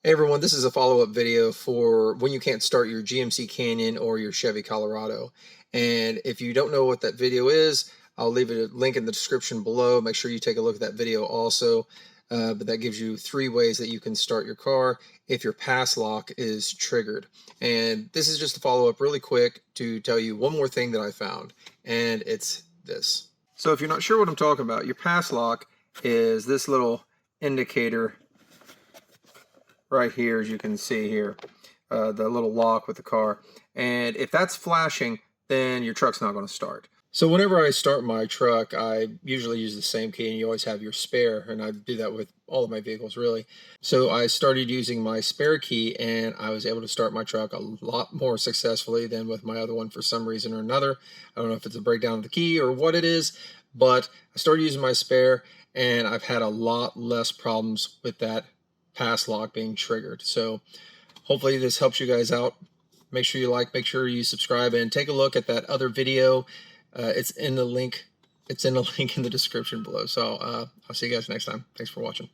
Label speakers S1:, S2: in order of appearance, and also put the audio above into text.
S1: Hey everyone, this is a follow-up video for when you can't start your GMC Canyon or your Chevy Colorado. And if you don't know what that video is, I'll leave a link in the description below. Make sure you take a look at that video also. But that gives you 3 ways that you can start your car if your pass lock is triggered. And this is just a follow-up really quick to tell you one more thing that I found, and it's this. So if you're not sure what I'm talking about, your pass lock is this little indicator right here, as you can see here, the little lock with the car. And if that's flashing, then your truck's not going to start. So whenever I start my truck, I usually use the same key, and you always have your spare, and I do that with all of my vehicles really. So I started using my spare key, and I was able to start my truck a lot more successfully than with my other one for some reason or another. I don't know if it's a breakdown of the key or what it is, but I started using my spare, and I've had a lot less problems with that pass lock being triggered. So hopefully this helps you guys out. Make sure you like, make sure you subscribe, and take a look at that other video. It's in the link in the description below. So I'll see you guys next time. Thanks for watching.